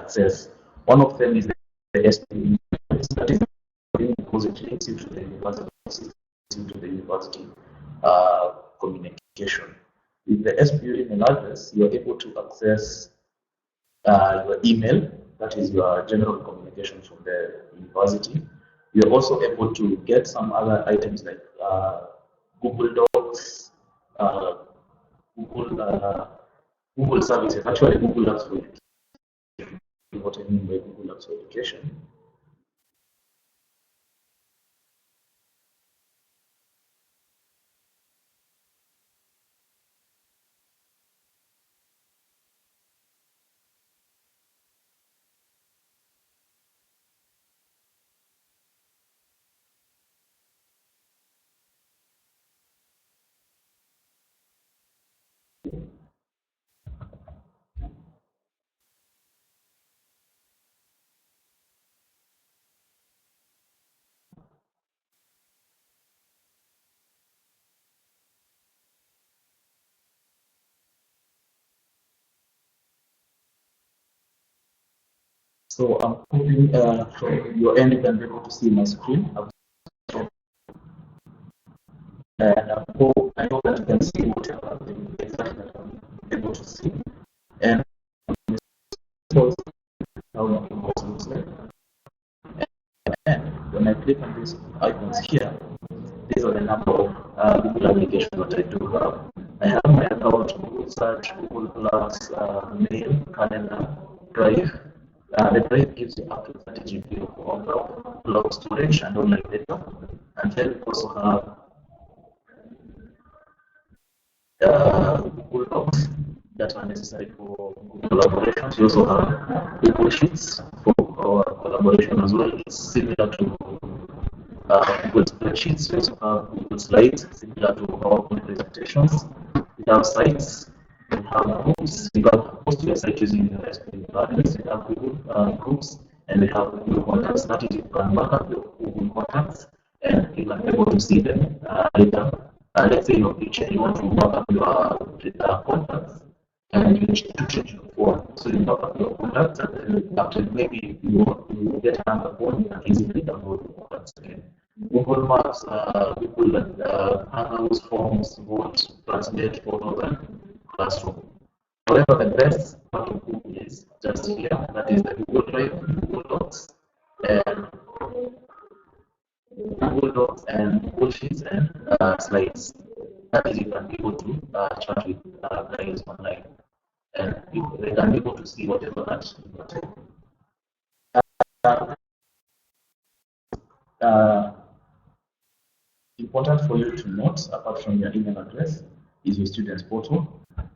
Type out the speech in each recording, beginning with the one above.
access. One of them is the SPU. That is because it links you to the university communication. With the SPU email address, you are able to access your email, that is your general communication from the university. You're also able to get some other items like Google Docs, Google services, actually Google Apps for Education. What I mean by Google Apps for Education. So I'm hoping from your end you can be able to see my screen. And I hope that you can see whatever exactly that I'm able to see. And how my inbox looks like. And when I click on these icons here, these are the number of Google applications that I do have. I have my account, Google Search, Google Plus, Mail, Calendar, Drive. The Drive gives you up to 30 GB of cloud storage and online data. And then we also have Google Docs that are necessary for collaborations. We also have Google Sheets for our collaboration as well. It's similar to Google Spreadsheets. We also have Google Slides, similar to PowerPoint presentations. We have sites, we have groups, we have post your site using the SPU plugins, we have Google groups, and we have Google Contacts. That is, you can back up your Google Contacts and you can be able to see them later. Let's say your picture, you want to back up your contacts and you need to change your phone. So you back up your contacts and then after maybe you get another phone, you can easily download the contacts again. Google Maps, Google Hangouts, Forms, Vote, Translate, Photos, and Classroom. However, the best part of Google is just here, that is the Google Drive, Google Docs, and Google Sheets and Slides. That is, you can be able to chat with guys online, and they can be able to see whatever that important for you to note, apart from your email address, is your students portal.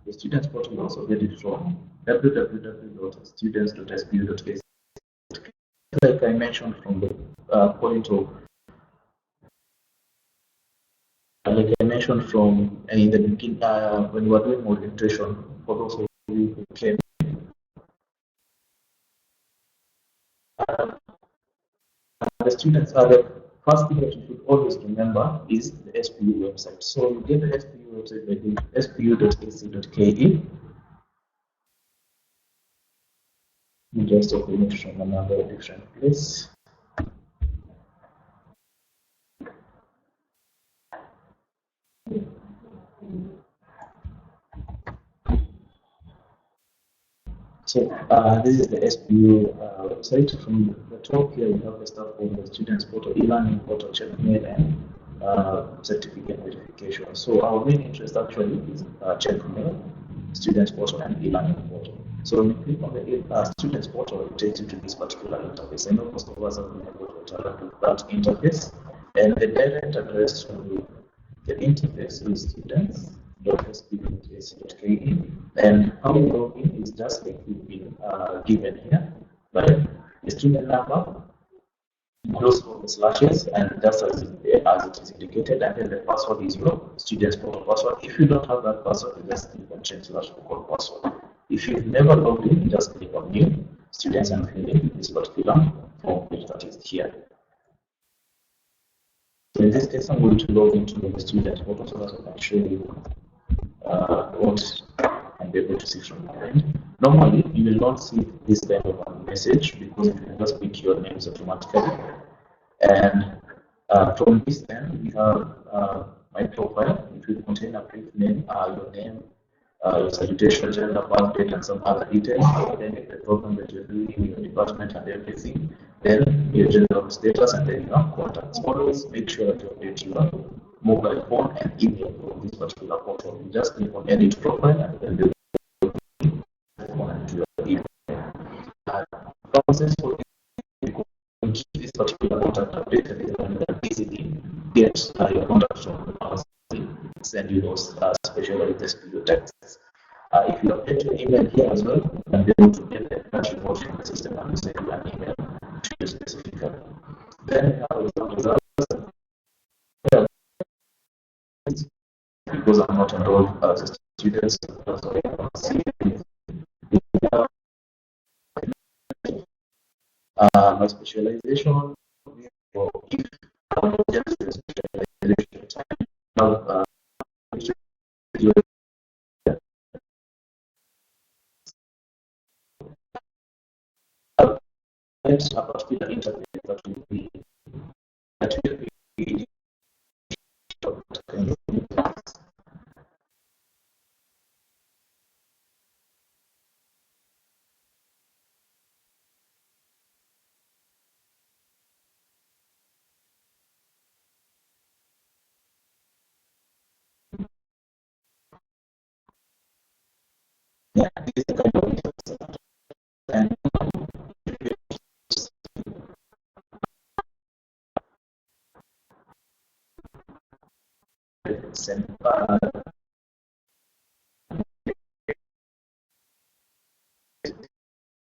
The students portal, you also get it from www.students.spu.ac. Like I mentioned from the point of, like I mentioned from in the beginning, when we were doing orientation, for those of you who came, the students are the first thing that you should always remember is the SPU website. So you get the SPU website by going to spu.ac.ke. You just open it from another different place. So this is the SPU website. From the top here, you have the stuff called the Students Portal, e-learning portal, checkmail, and certificate verification. So our main interest actually is checkmail, Students Portal, and e-learning portal. So when you click on the Students Portal, it takes you to this particular interface. I know most of us have been able to interact with that interface, and the direct address to the interface is students.spu.ac.ke, and how you log in is just like you've been given here, right? The student number, close all the slashes, and just as it is indicated, and then the password is your student's portal password. If you don't have that password, you just click on change slash forgot password. If you've never logged in, you just click on new students and fill in this particular form page that is here. So in this case, I'm going to log into the student portal so that I can show you what I'm able to see from my end. Normally, you will not see this kind of message because it will just pick your names automatically. And from this end, we have my profile. It will contain a brief name, your name, your salutation, gender, birth date, and some other details. Then the program that you're doing, your department, and everything. Then your gender status, and then your contacts. Always make sure that you update your mobile phone and email from this particular portal. You just click on edit profile, and then the phone to your email. Process for this particular contact updated is going to easily get your contact from us, send you those special studio texts. If you update your email here as well, you can be able to get the patch report from the system and send you an email to you specifically. Then, because I'm not enrolled as a student, so I can see my specialization. So if I want to get to the specialization, now a particular interface that will be and send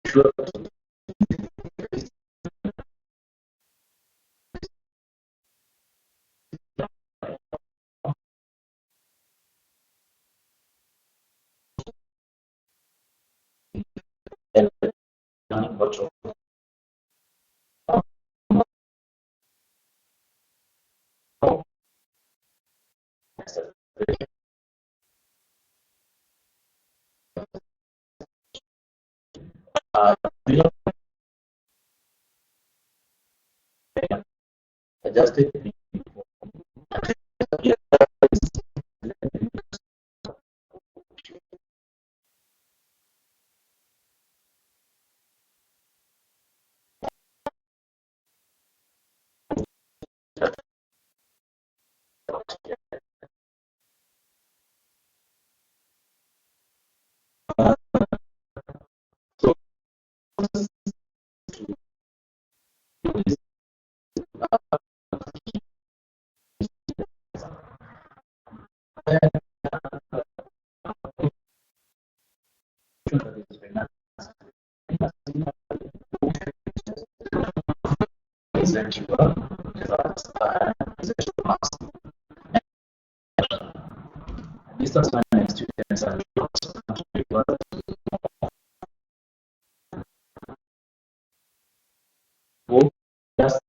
sure and virtual adjusted present your results present your marks. Distance learning students are not required to go just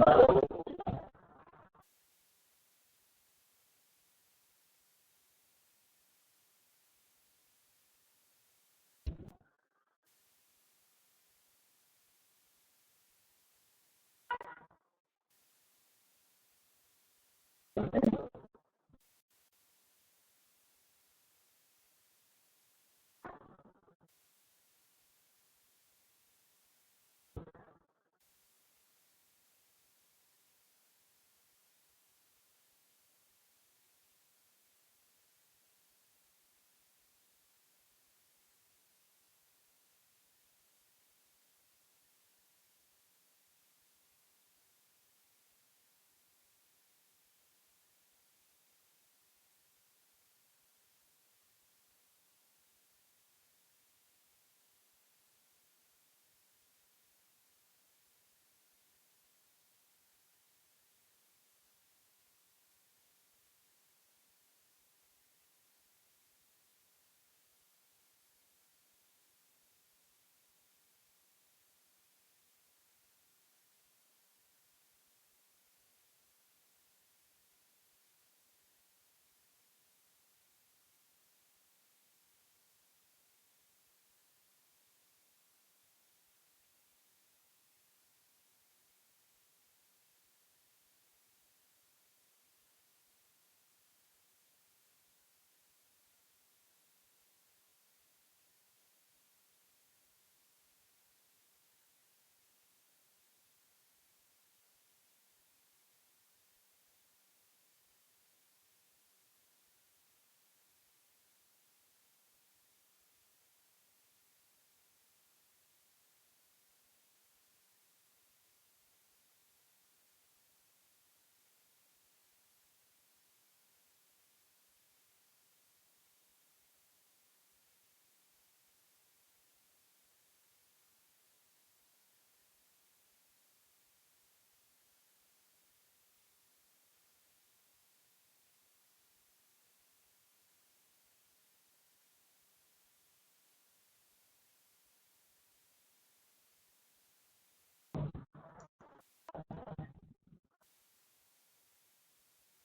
Hello,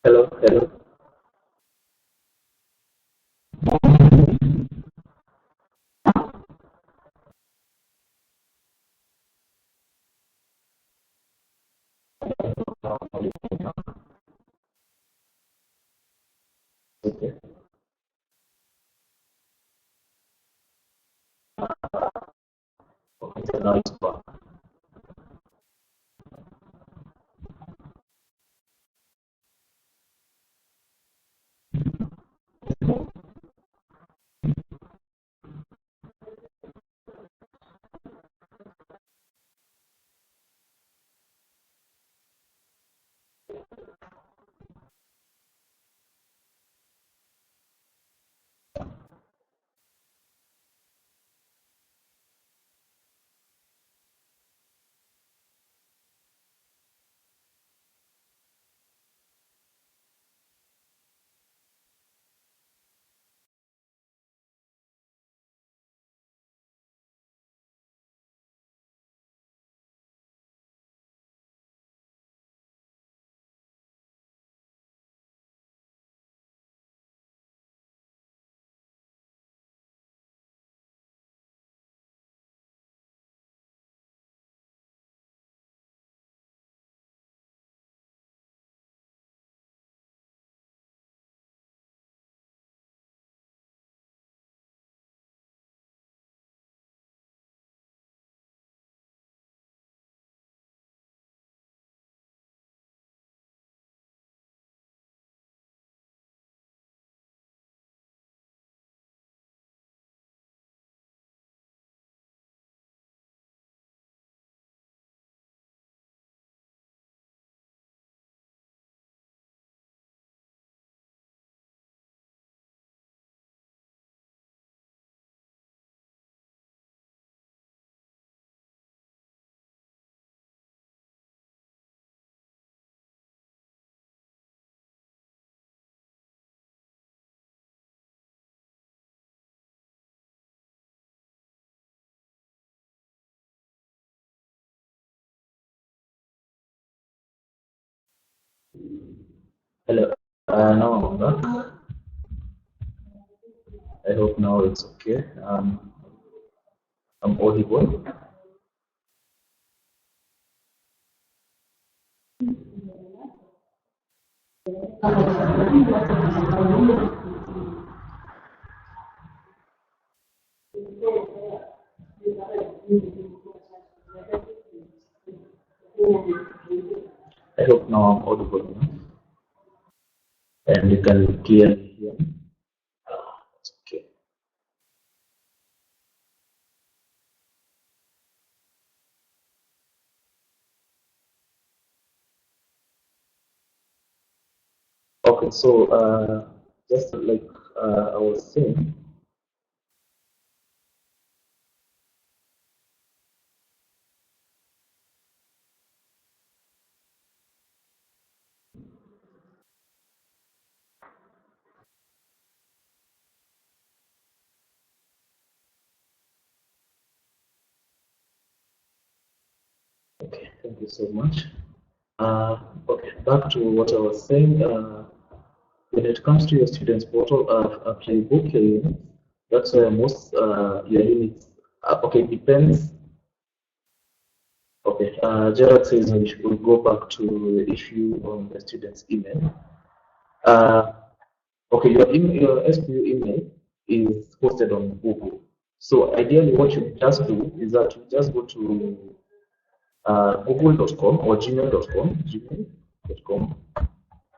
hello. Okay. Okay, so now it's back. Hello. Now I'm back. I hope now it's okay. I'm audible. I hope now I'm audible enough and you can clearly hear me. It's okay. Okay, so just like I was saying, okay, thank you so much. Okay, back to what I was saying. When it comes to your students portal, after you book your units, that's where most your units. Okay, depends. Okay, Gerard says we should go back to issue on the student's email. Uh, okay, your SPU email is hosted on Google. So ideally, what you just do is that you just go to google.com or gmail.com.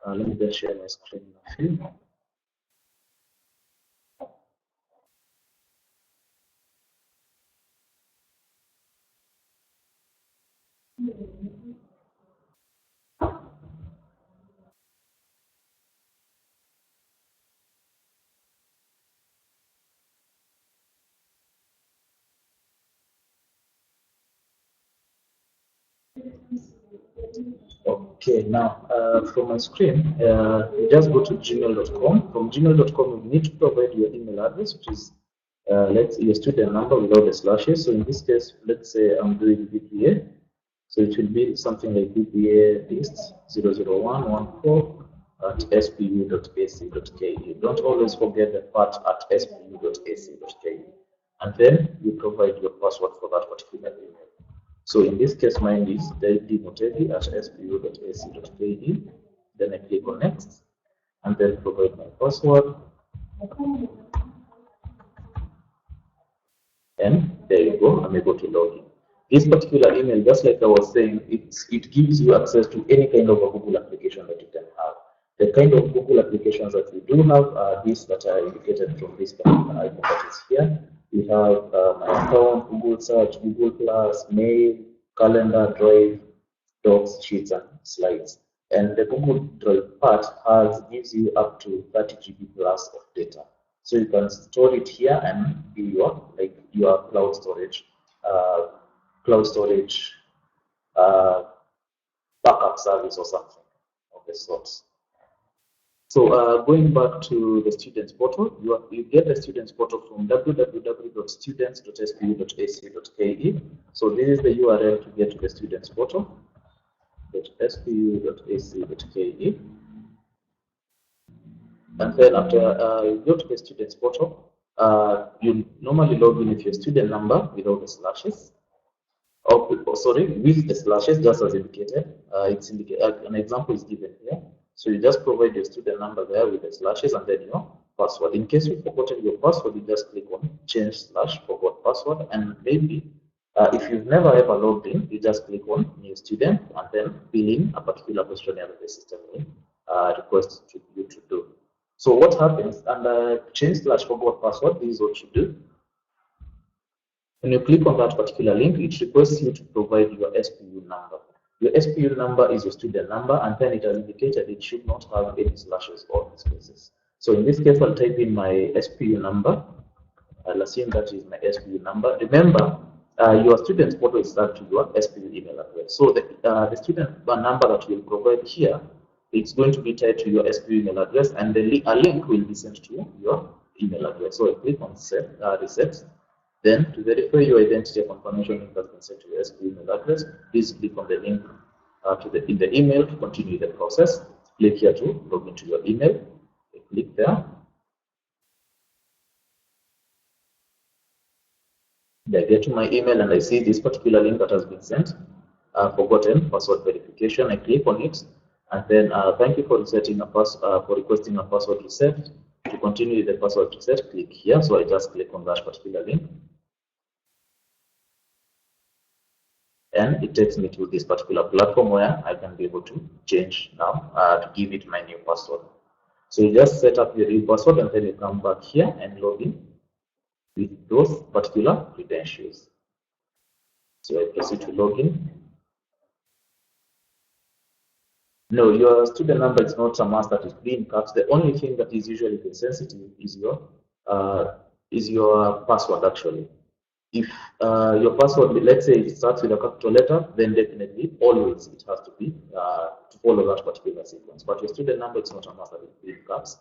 Let me just share my screen with you. Okay, now from my screen, you just go to gmail.com. From gmail.com, you need to provide your email address, which is let's your student number without the slashes. So in this case, let's say I'm doing BPA. So it will be something like BPA list 00114 at spu.ac.ke. Don't always forget the part at spu.ac.ke. And then you provide your password for that particular email. So in this case, mine is dmotegi at spu.ac.ke. Then I click on next and then provide my password. And there you go, I'm able to log in. This particular email, just like I was saying, it gives you access to any kind of a Google application that you can have. The kind of Google applications that we do have are these that are indicated from this particular icon that is here. We have my account, Google Search, Google Plus, Mail, Calendar, Drive, Docs, Sheets, and Slides. And the Google Drive part gives you up to 30 GB plus of data. So you can store it here and be your uh, cloud storage uh, backup service or something of the sorts. So going back to the students portal, you get the students portal from www.students.spu.ac.ke. So this is the URL to get to the students portal. .spu.ac.ke. And then after you go to the students portal, you normally log in with your student number without the slashes. Sorry, with the slashes, just as indicated. An example is given here. So you just provide your student number there with the slashes and then your password. In case you've forgotten your password, you just click on change slash forgot password. And maybe if you've never ever logged in, you just click on new student and then fill in a particular questionnaire that the system will request you to do. So what happens under change slash forgot password, this is what you do. When you click on that particular link, it requests you to provide your SPU number. Your SPU number is your student number, and then it has indicated it should not have any slashes or spaces. So in this case, I'll type in my SPU number. I'll assume that is my SPU number. Remember, your student's portal is set to your SPU email address. So the student number that you'll provide here, it's going to be tied to your SPU email address, and a link will be sent to your email address. So I click on reset. Then, to verify your identity, a confirmation link has been sent to your SPU email address. Please click on the link in the email to continue the process. Click here to log into your email. Click there. I get to my email and I see this particular link that has been sent. Forgotten password verification. I click on it, and then thank you for requesting a password reset. To continue the password reset, click here. So I just click on that particular link, and it takes me to this particular platform where I can be able to change now to give it my new password. So you just set up your new password, and then you come back here and log in with those particular credentials. So I proceed to log in. No, your student number is not a must that is being capped. The only thing that is usually sensitive is your password actually. If your password, let's say it starts with a capital letter, then definitely always it has to be to follow that particular sequence. But your student number is not a must that is being capped.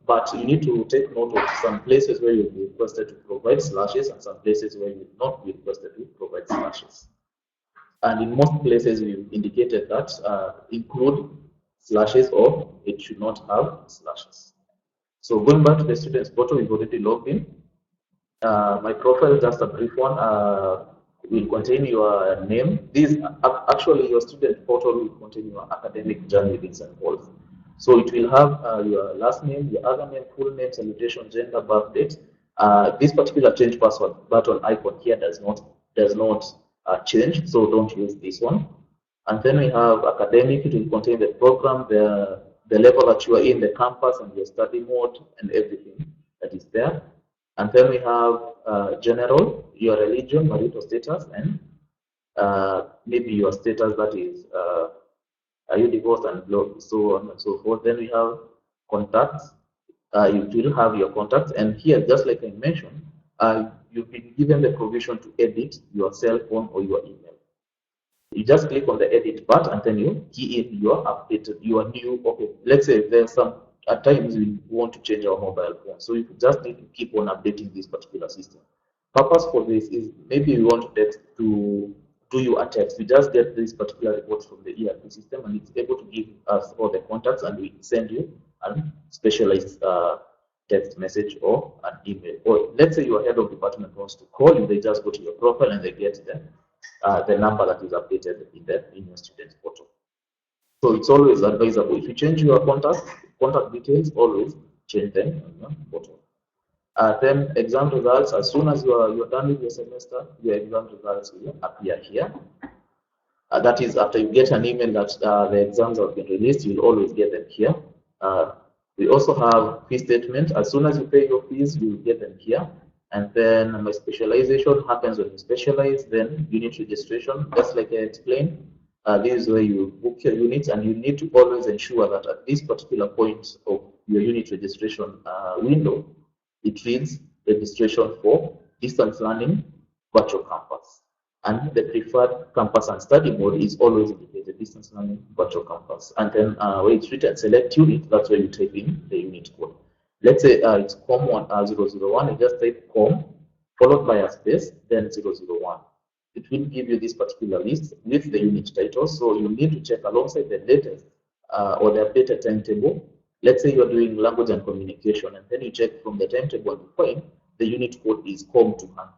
But you need to take note of some places where you'll be requested to provide slashes and some places where you will not be requested to provide slashes. And in most places, we've indicated that include slashes or it should not have slashes. So going back to the students portal, we've already logged in. My profile, just a brief one, will contain your name. These actually your student portal will contain your academic journey within St. Paul's. So it will have your last name, your other name, full name, salutation, gender, birth date. This particular change password button icon here does not change, so don't use this one. And then we have academic. It will contain the program, the level that you are in, the campus, and your study mode, and everything that is there. And then we have general, your religion, marital status, and maybe your status, that is, are you divorced, and so on and so forth. Then we have contacts. You will have your contacts, and here, just like I mentioned, you've been given the provision to edit your cell phone or your email. You just click on the edit part, and then you key in your updated, your new. Okay, let's say there's some at times we want to change our mobile phone, so you just need to keep on updating this particular system. Purpose for this is maybe you want to text to do you a text. We just get this particular report from the ERP system, and it's able to give us all the contacts, and we send you a specialized text message or an email. Or let's say your head of department wants to call you, they just go to your profile and they get the number that is updated in your student portal. So it's always advisable, if you change your contact details, always change them on your portal. Then exam results, as soon as you're done with your semester, your exam results will appear here. That is, after you get an email that the exams have been released, you'll always get them here. We also have fee statement. As soon as you pay your fees, you will get them here. And then my specialization happens when you specialize. Then unit registration, just like I explained. This is where you book your units, and you need to always ensure that at this particular point of your unit registration window, it reads registration for distance learning virtual campus. And the preferred campus and study mode is always indicated distance learning virtual campus. And then where it's written select unit, that's where you type in the unit code. Let's say it's COM 001, you just type COM followed by a space, then 001. It will give you this particular list with the unit title. So you need to check alongside the latest or the updated timetable. Let's say you're doing language and communication, and then you check from the timetable and you find the unit code is COM 200.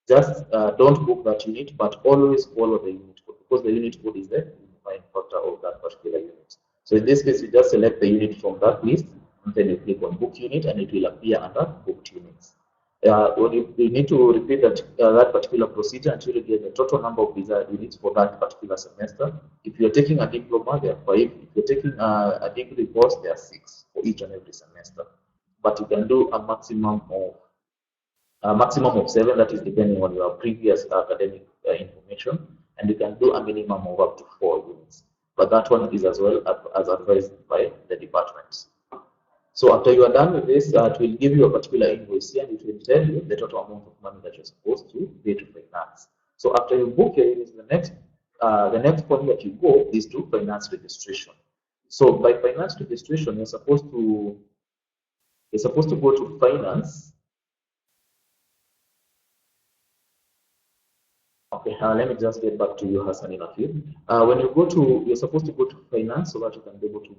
Just don't book that unit, but always follow the unit code, because the unit code is the unifying factor of that particular unit. So in this case, you just select the unit from that list, and then you click on book unit, and it will appear under booked units. You need to repeat that particular procedure until you get the total number of desired units for that particular semester. If you're taking a diploma, there are 5. If you're taking a degree course, there are 6 for each and every semester. But you can do a maximum of 7, that is depending on your previous academic information, and you can do a minimum of up to 4 units. But that one is as well as advised by the department. So after you are done with this, it will give you a particular invoice here, and it will tell you the total amount of money that you're supposed to pay to finance. So after you book your units, the next point that you go is to finance registration. So by finance registration, you're supposed to go to finance. Okay, Okay, let me just get back to you, Hassan, in a few. When you're supposed to go to finance so that you can be able to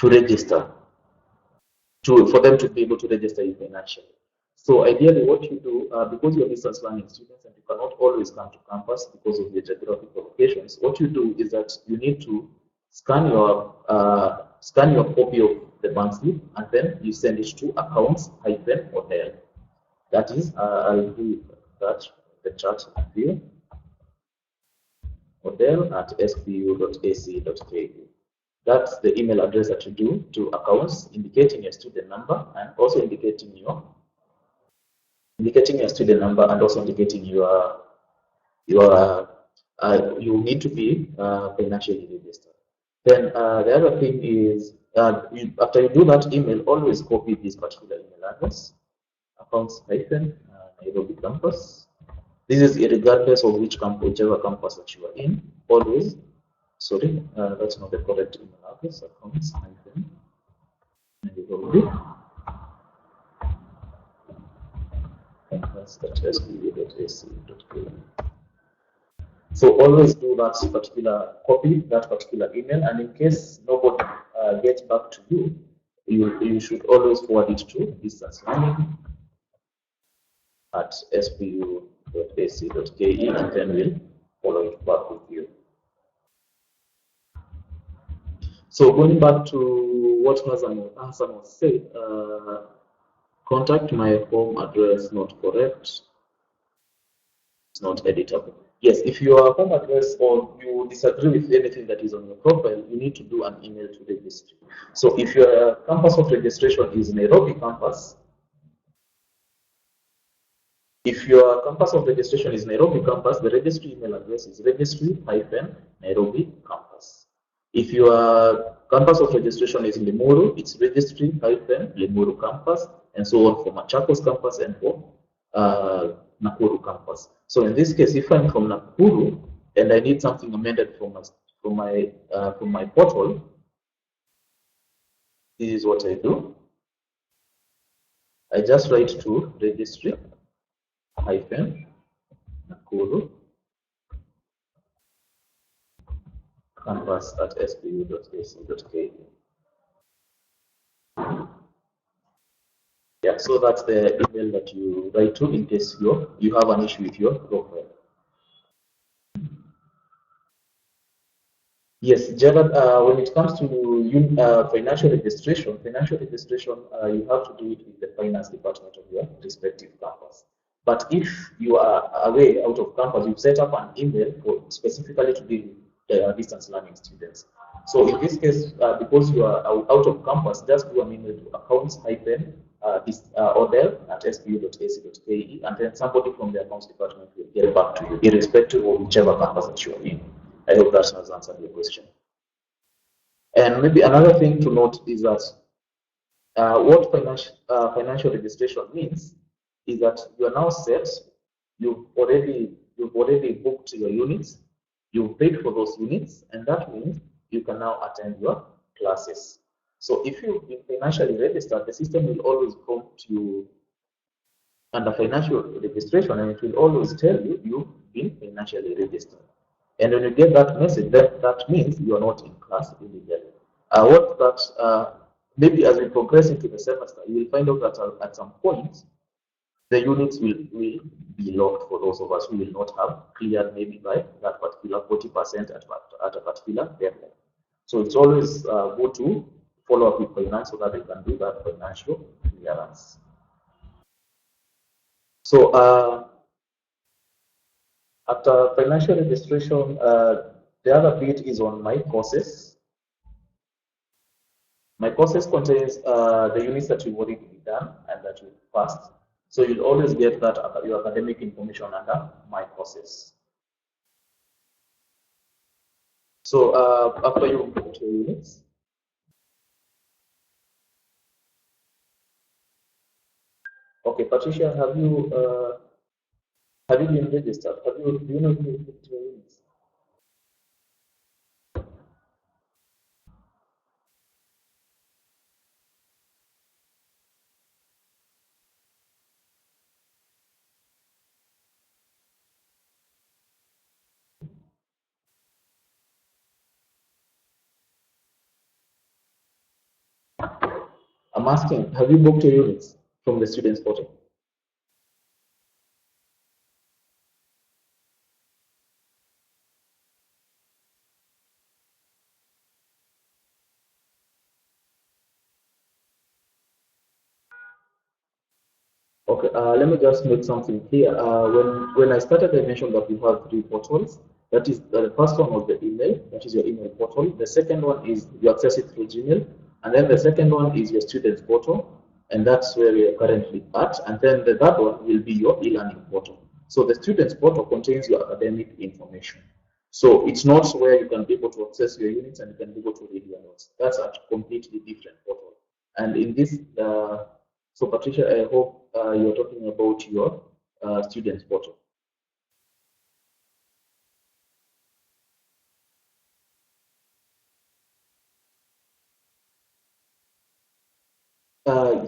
register, for them to be able to register you financially. So ideally, what you do, because you're distance learning students and you cannot always come to campus because of your geographical locations, what you do is that you need to scan your copy of the bank slip, and then you send it to accounts hyphen hotel. That is, I'll do that the chat here, hotel at spu.ac.ku. That's the email address that you do to accounts, indicating your student number and also indicating your student number and also indicating your you need to be financially registered. Then the other thing is, after you do that email, always copy this particular email address, accounts hyphen Nairobi campus. This is regardless of whichever campus that you are in. Always, sorry, that's not the correct email address. Accounts hyphen Nairobi campus.sbu.ac.ke. So always do that particular copy, that particular email, and in case nobody gets back to you, you should always forward it to distance learning at spu.ac.ke, and then we'll follow it back with you. So going back to what Hassan was saying, contact my home address not correct. It's not editable. Yes, if your home address or you disagree with anything that is on your profile, you need to do an email to the registry. So if your campus of registration is Nairobi campus, if your campus of registration is Nairobi campus, the registry email address is registry-Nairobi campus. If your campus of registration is Limuru, it's registry-Limuru campus, and so on for Machakos campus and for Nakuru campus. So in this case, if I'm from Nakuru and I need something amended from my portal, this is what I do. I just write to registry-Nakuru campus at spu.ac.ke. Yeah, so that's the email that you write to in case you have an issue with your profile. Yes, Gerard, when it comes to financial registration, you have to do it with the finance department of your respective campus. But if you are away out of campus, you've set up an email specifically to deal with distance learning students. So in this case, because you are out of campus, just do an email to accounts hyphen odel at spu.ac.ke, and then somebody from the accounts department will get back to you, irrespective of whichever campus that you are in. I hope that has answered your question. And maybe another thing to note is that what financial registration means is that you are now set. You've already booked your units. You've paid for those units, and that means you can now attend your classes. So if you've been financially registered, the system will always prompt you under financial registration, and it will always tell you you've been financially registered. And when you get that message, that means you are not in class illegally. Maybe as we progress into the semester, you will find out that at some point, the units will be locked for those of us who will not have cleared maybe by that particular 40% at a particular deadline. So it's always good to follow up with finance so that they can do that financial clearance. So after financial registration, the other bit is on my courses. My courses contains the units that you've already done and that you've passed. So you'll always get that your academic information under my courses. So after you booked your units, okay, Patricia, have you been registered? Do you know if you booked your units? I'm asking, have you booked your units from the students portal? Okay, let me just make something clear. When I started, I mentioned that we have three portals. That is, the first one was the email, that is your email portal. The second one is you access it through Gmail, and then the second one is your students portal, and that's where we are currently at. And then the third one will be your e-learning portal. So the students portal contains your academic information. So it's not where you can be able to access your units and you can be able to read your notes. That's a completely different portal. And in this so Patricia, I hope you're talking about your students portal.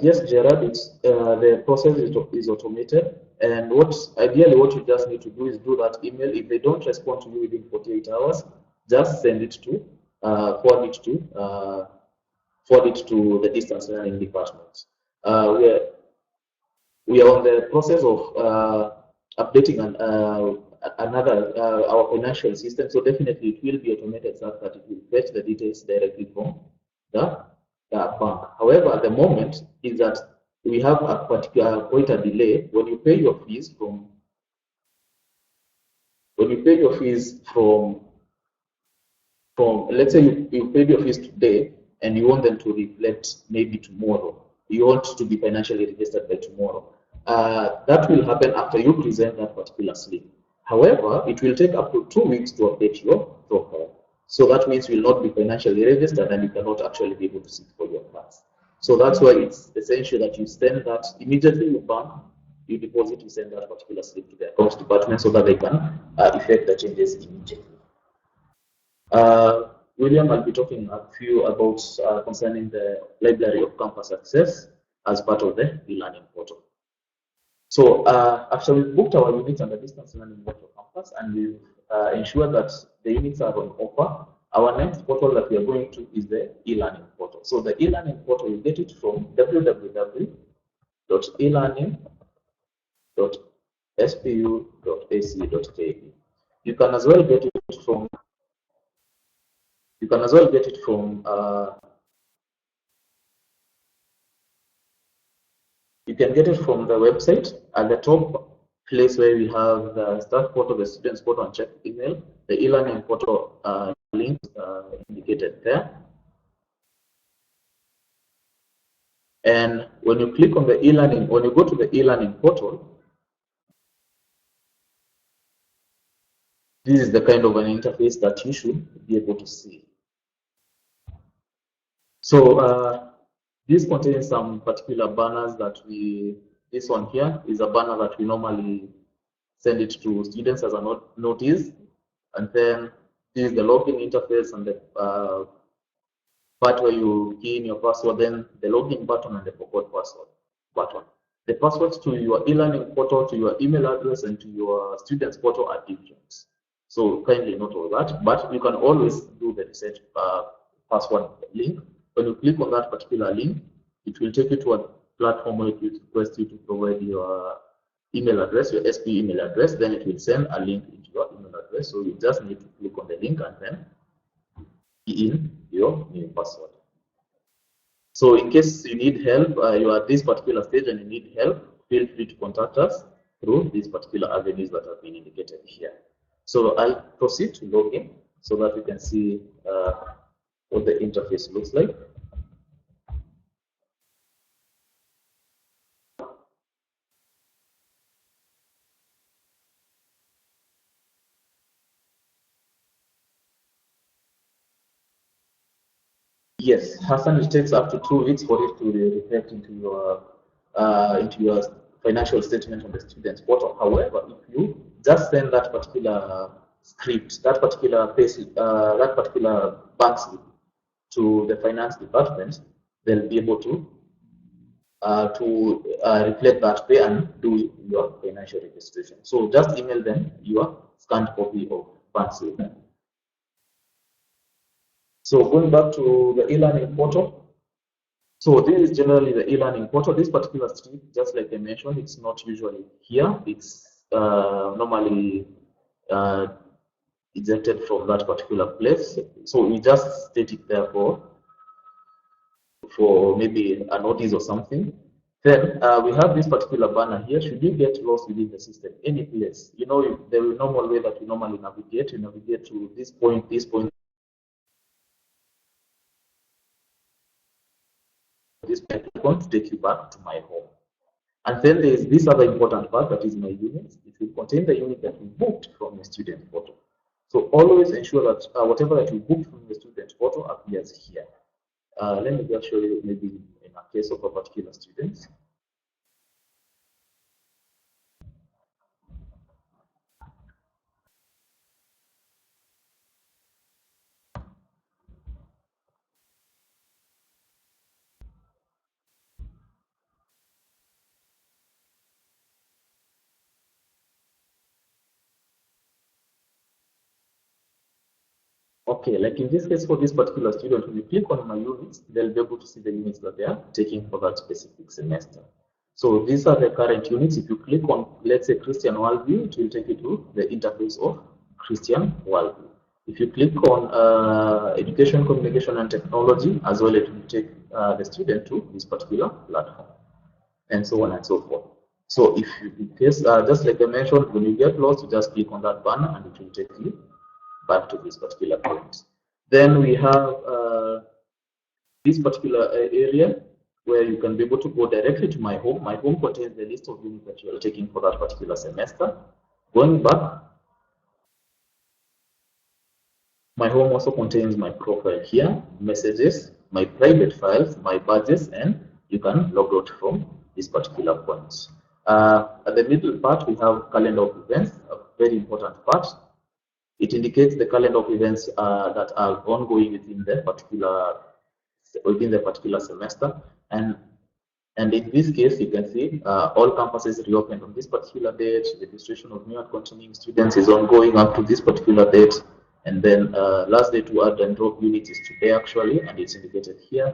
Yes, Gerard, the process is automated, and what you just need to do is do that email. If they don't respond to you within 48 hours, just send it to forward it to the distance learning department. Where we are on the process of updating another our financial system. So definitely it will be automated such that it will fetch the details directly from the, bank. However, at the moment is that we have a particular quite a delay when you pay your fees from let's say you paid your fees today and you want them to reflect maybe tomorrow. You want to be financially registered by tomorrow. That will happen after you present that particular slip. However, it will take up to 2 weeks to update your profile. So that means you will not be financially registered and you cannot actually be able to sit for your class. So that's why it's essential that you send that immediately you bank, you deposit, you send that particular slip to the accounts department so that they can effect the changes immediately. William, I'll be talking a few about concerning the Library of Campus Access as part of the e-learning portal. So after we've booked our units on the distance learning virtual campus and we've ensured that the units are on offer, our next portal that we are going to is the e-learning portal. So the e-learning portal, you get it from www.elearning.spu.ac.ke. You can as well get it from you can as well get it from you can get it from the website at the top place where we have the staff portal, the students portal, and check email. The e-learning portal link indicated there. And when you click on the e-learning, when you go to the e-learning portal, this is the kind of an interface that you should be able to see. So this contains some particular banners that this one here is a banner that we normally send it to students as a notice. And then this is the login interface and the part where you key in your password, then the login button and the forgot password button. The passwords to your e-learning portal, to your email address, and to your students portal are different. So kindly note all that, but you can always do the reset password link. When you click on that particular link, it will take you to a platform where it will request you to provide your email address, your SP email address, then it will send a link into your email address. So you just need to click on the link and then key in your new password. So in case you need help, you are at this particular stage and you need help, feel free to contact us through these particular avenues that have been indicated here. So I'll proceed to log in so that we can see what the interface looks like. Yes, Hassan, it takes up to 2 weeks for it to reflect into your financial statement on the students portal. However, if you just send that particular script, that particular bank slip to the finance department, they'll be able to reflect that pay and do your financial registration. So just email them your scanned copy of bank slip. So going back to the e-learning portal, So this is generally the e-learning portal. This particular stream, just like I mentioned, it's not usually here. It's normally uh, ejected from that particular place. So we just state it there for maybe a notice or something. Then we have this particular banner here. Should you get lost within the system, any place, you know, the normal way that you normally navigate, you navigate to this point, this point to take you back to my home. And then there is this other important part that is my unit. It will contain the unit that you booked from your student portal. So always ensure that whatever that you booked from the student portal appears here. Let me just show you maybe in a case of a particular student. Okay, like in this case for this particular student, when you click on my units, they'll be able to see the units that they are taking for that specific semester. So these are the current units. If you click on, let's say, Christian Worldview, it will take you to the interface of Christian Worldview. If you click on Education, Communication, and Technology, as well, it will take the student to this particular platform, and so on and so forth. So if you, in case, just like I mentioned, when you get lost, you just click on that banner and it will take you back to this particular point. Then we have this particular area where you can be able to go directly to my home. My home contains the list of units that you are taking for that particular semester. Going back, my home also contains my profile here, messages, my private files, my badges, and you can log out from this particular point. At the middle part, we have calendar of events, a very important part. It indicates the calendar of events that are ongoing within the particular semester, and in this case, you can see all campuses reopened on this particular date. The registration of new and continuing students is ongoing up to this particular date, and then last day to add and drop units is today actually, and it's indicated here.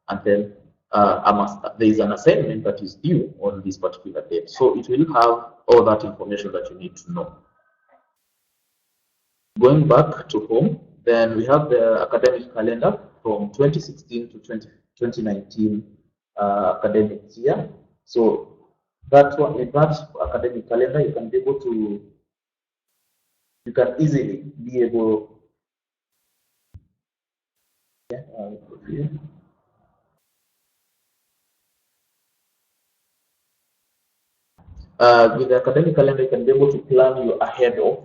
And then there is an assignment that is due on this particular date, so it will have all that information that you need to know. Going back to home, then we have the academic calendar from 2016 to 2019 academic year. So that one, in that academic calendar, you can be able to, you can easily be able, yeah, with the academic calendar, you can be able to plan you ahead of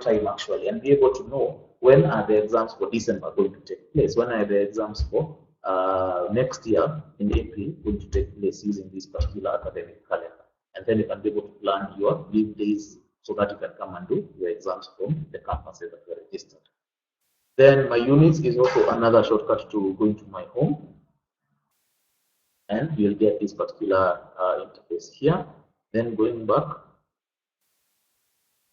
time actually, and be able to know when are the exams for December going to take place, when are the exams for next year in April going to take place using this particular academic calendar, and then you can be able to plan your leave days so that you can come and do your exams from the campuses that you are registered. Then my units is also another shortcut to going to my home, and you'll get this particular interface here. Then going back,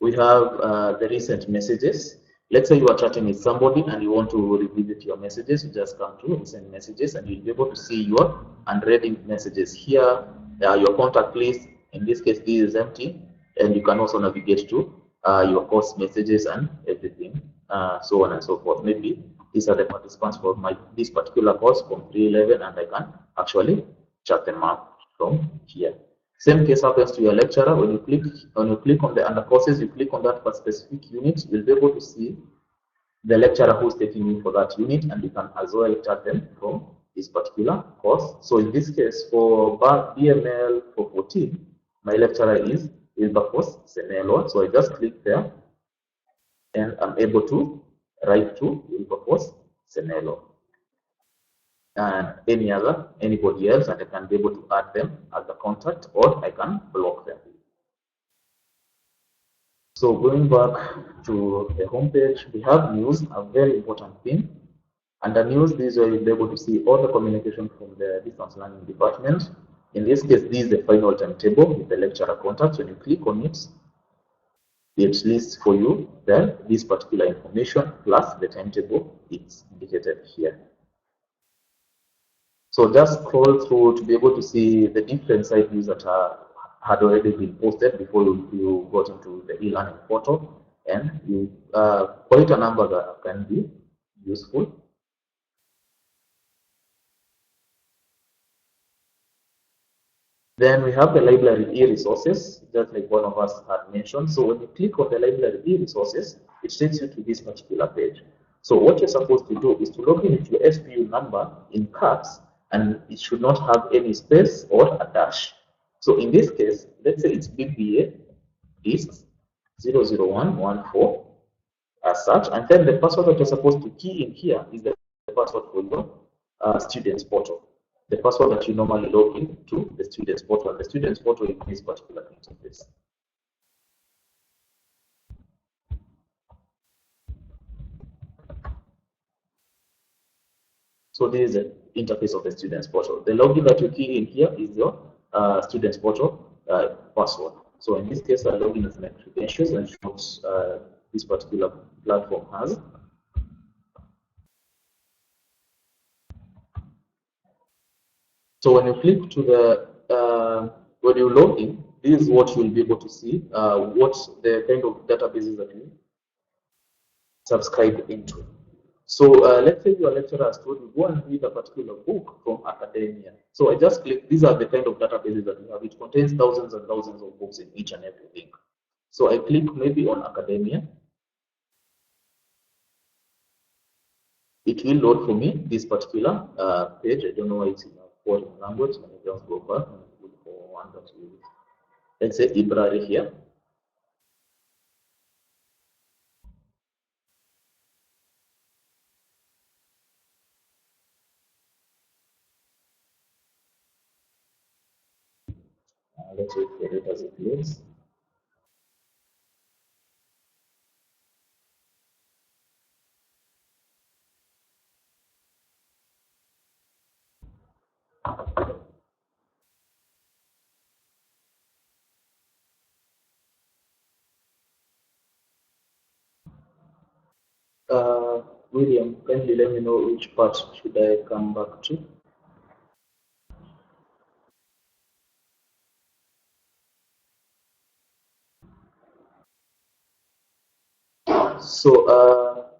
we have the recent messages. Let's say you are chatting with somebody and you want to revisit your messages. You just come to recent messages and you'll be able to see your unread messages here, your contact list. In this case, this is empty, and you can also navigate to your course messages and everything, so on and so forth. Maybe these are the participants for this particular course from 311, and I can actually chat them up from here. Same case happens to your lecturer. When you click on the under courses, you click on that for specific unit, you'll be able to see the lecturer who's taking you for that unit, and you can as well chat them from this particular course. So in this case, for BML for 14, my lecturer is Wilberforce Senelo. So I just click there, and I'm able to write to Wilberforce Senelo. And anybody else, and I can be able to add them as a contact, or I can block them. So going back to the homepage, we have news, a very important thing. Under news, this way you'll be able to see all the communication from the distance learning department. In this case, this is the final timetable with the lecturer contacts. When you click on it, it lists for you then this particular information plus the timetable. It's indicated here. So just scroll through to be able to see the different site views that had already been posted before you got into the e-learning portal, and you quite a number that can be useful. Then we have the library e-resources, just like one of us had mentioned. So when you click on the library e-resources, it takes you to this particular page. So what you're supposed to do is to log in with your SPU number in caps, and it should not have any space or a dash. So in this case, let's say it's BBA disks 00114 as such, and then the password that you're supposed to key in here is the password for your students portal, the password that you normally log in to the students portal, and the students portal in this particular interface. So this is the interface of the students portal. The login that you key in here is your students portal password. So in this case, I log in with my credentials and shows this particular platform has. So when you click to when you log in, this is what you'll be able to see, what the kind of databases that you subscribe into. So let's say your lecturer has told you, go and read a particular book from academia. So I just click, these are the kind of databases that we have. It contains thousands and thousands of books in each and every link. So I click maybe on academia. It will load for me this particular page. I don't know why it's in a foreign language. Let me just go back and look for one that will, let's say library here. Let's wait for it as it loads. William, kindly let me know which part should I come back to. So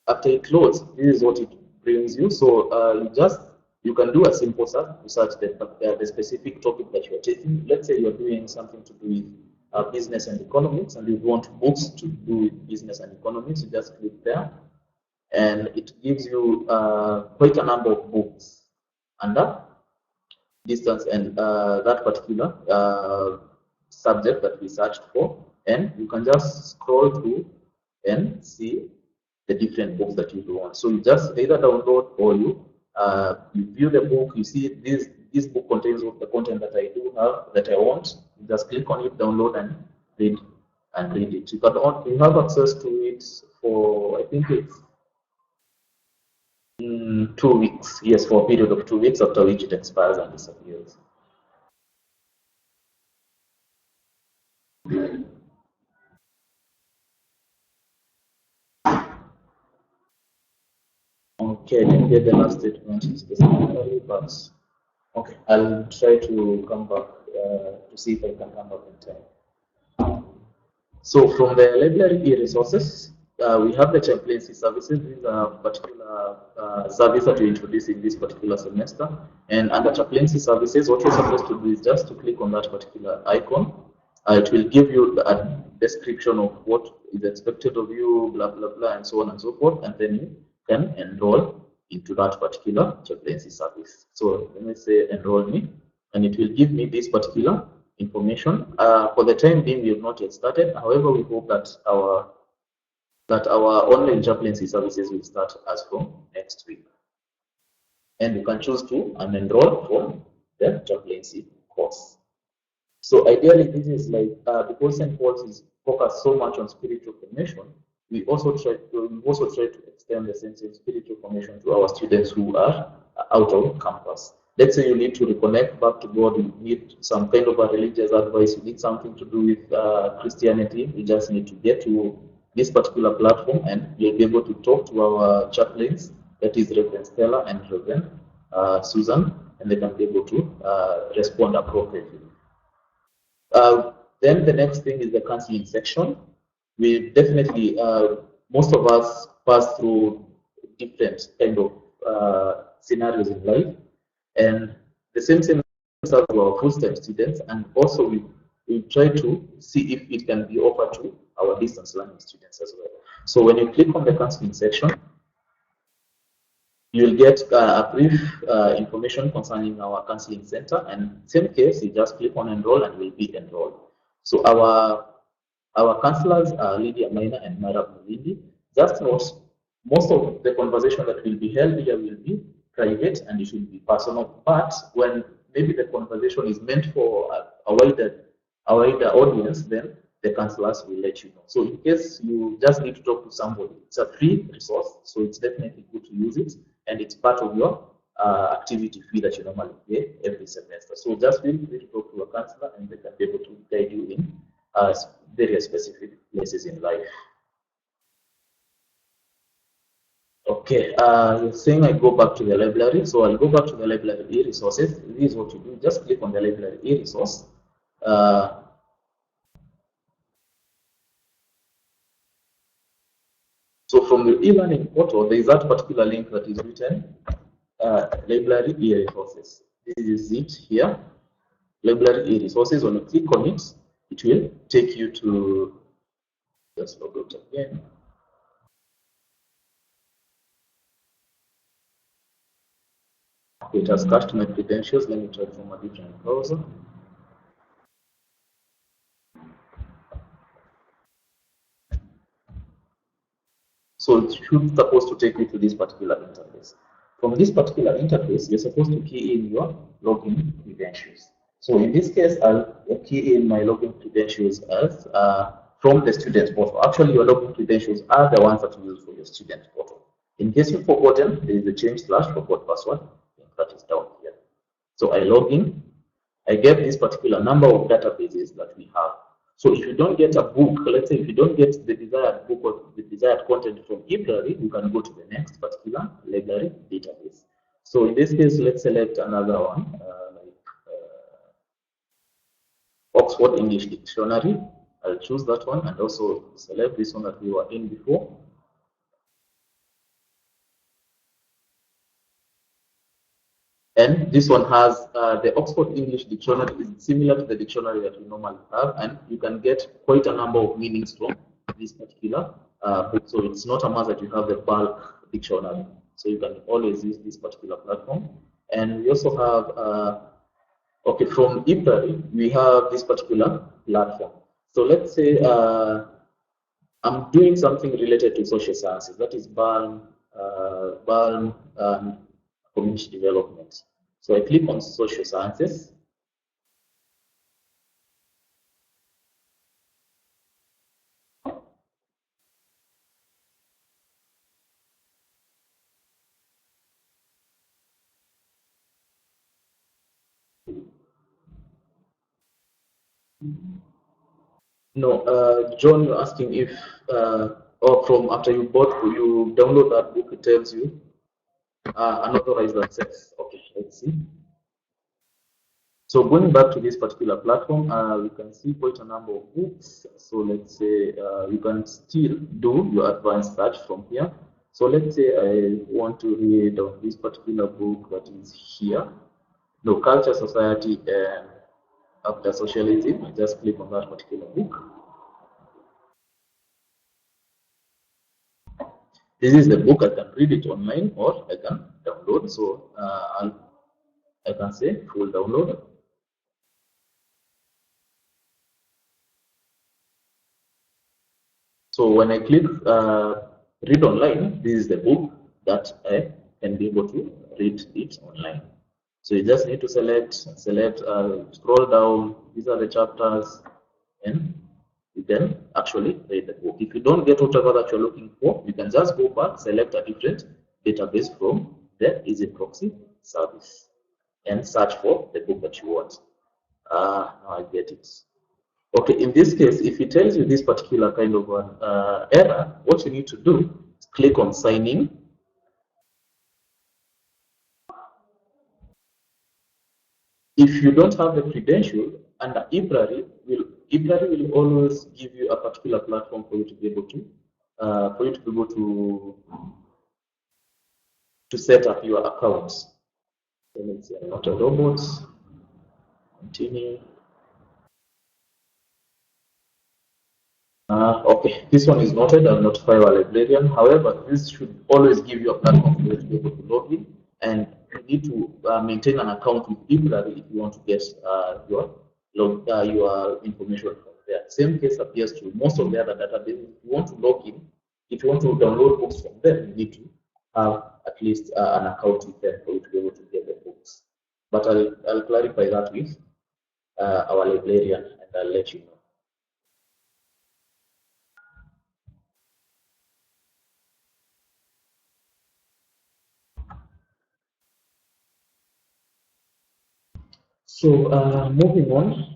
after it loads, this is what it brings you. So you can do a simple search to search the specific topic that you're taking. Let's say you're doing something to do with business and economics, and you want books to do with business and economics. You just click there, and it gives you quite a number of books under distance and that particular subject that we searched for, and you can just scroll through and see the different books that you want. So you just either download or you view the book. You see this book contains the content that I do have that I want. You just click on it, download, and read it. You have access to it for, I think it's 2 weeks. Yes, for a period of 2 weeks, after which it expires and disappears. Okay, I didn't get the last statement specifically, but okay, I'll try to come back to see if I can come back in time. So from the library e-resources, we have the chaplaincy services. These are particular service that we introduce in this particular semester. And under chaplaincy services, what you're supposed to do is just to click on that particular icon. It will give you a description of what is expected of you, blah, blah, blah, and so on and so forth. And then you can enroll into that particular chaplaincy service. So let me say enroll me, and it will give me this particular information. For the time being, we have not yet started. However, we hope that our online chaplaincy services will start as from next week. And you can choose to enroll for the chaplaincy course. So ideally, this is like because St. Paul's is focused so much on spiritual formation, we also try to extend the sense of spiritual formation to our students who are out of campus. Let's say you need to reconnect back to God, you need some kind of a religious advice, you need something to do with Christianity, you just need to get to this particular platform and you'll be able to talk to our chaplains, that is Reverend Stella and Reverend Susan, and they can be able to respond appropriately. Then the next thing is the counseling section. We definitely, most of us pass through different kind of scenarios in life, and the same as our full-time students, and also we try to see if it can be offered to our distance learning students as well. So when you click on the counseling section, you will get a brief information concerning our counseling center, and same case, you just click on enroll and will be enrolled. So our counselors are Lydia Maina and Mara Mulindi. Just note, most of the conversation that will be held here will be private and it will be personal, but when maybe the conversation is meant for a wider audience, then the counselors will let you know. So in case you just need to talk to somebody, it's a free resource, so it's definitely good to use it, and it's part of your activity fee that you normally pay every semester. So just feel free to talk to a counselor and they can be able to guide you in various specific places in life. Okay, you're saying I go back to the library, so I'll go back to the library e-resources. This is what you do, just click on the library e-resource. So from your e-learning portal, there is that particular link that is written, library e-resources. This is it here, library e-resources. When you click on it, it will take you to, just log out again. It has cached my credentials. Let me try from a different browser. So it should supposed to take you to this particular interface. From this particular interface, you're supposed to key in your login credentials. So in this case, I'll key in my login credentials as from the student portal. Actually, your login credentials are the ones that you use for your student portal. In case you've forgotten, there is a change / forgot password. That is down here. So I log in. I get this particular number of databases that we have. So if you don't get a book, let's say if you don't get the desired book or the desired content from eLibrary, you can go to the next particular library database. So in this case, let's select another one, like Oxford English Dictionary. I'll choose that one and also select this one that we were in before. And this one has the Oxford English Dictionary is similar to the dictionary that we normally have, and you can get quite a number of meanings from this particular book. So it's not a must that you have the bulk dictionary. So you can always use this particular platform. And we also have, okay, from eLibrary, we have this particular platform. So let's say I'm doing something related to social sciences, that is BALM, community development. So I click on social sciences. No, John, you're asking if, or from after you download that book, it tells you unauthorized access. Okay, let's see. So going back to this particular platform, we can see quite a number of books. So let's say you can still do your advanced search from here. So let's say I want to read on this particular book that is here. No, Culture, Society, and After Socialism. I just click on that particular book. This is the book. I can read it online or I can download. So I can say full download. So when I click read online, this is the book that I can be able to read it online. So you just need to select, scroll down. These are the chapters, and you can actually read the book. If you don't get whatever that you're looking for, you can just go back, select a different database from the Easy Proxy service, and search for the book that you want. Now I get it. Okay, in this case, if it tells you this particular kind of error, what you need to do is click on sign in. If you don't have the credential, and library will always give you a particular platform for you to be able to set up your accounts. So let's say not a robot. Continue. Okay, this one is noted as notify our librarian. However, this should always give you a platform for you to be able to log in, and you need to maintain an account with library if you want to get your information from there. Same case appears to most of the other databases. If you want to log in, if you want to download books from them, you need to have at least an account with them for you to be able to get the books. But I'll clarify that with our librarian, and I'll let you know. So moving on.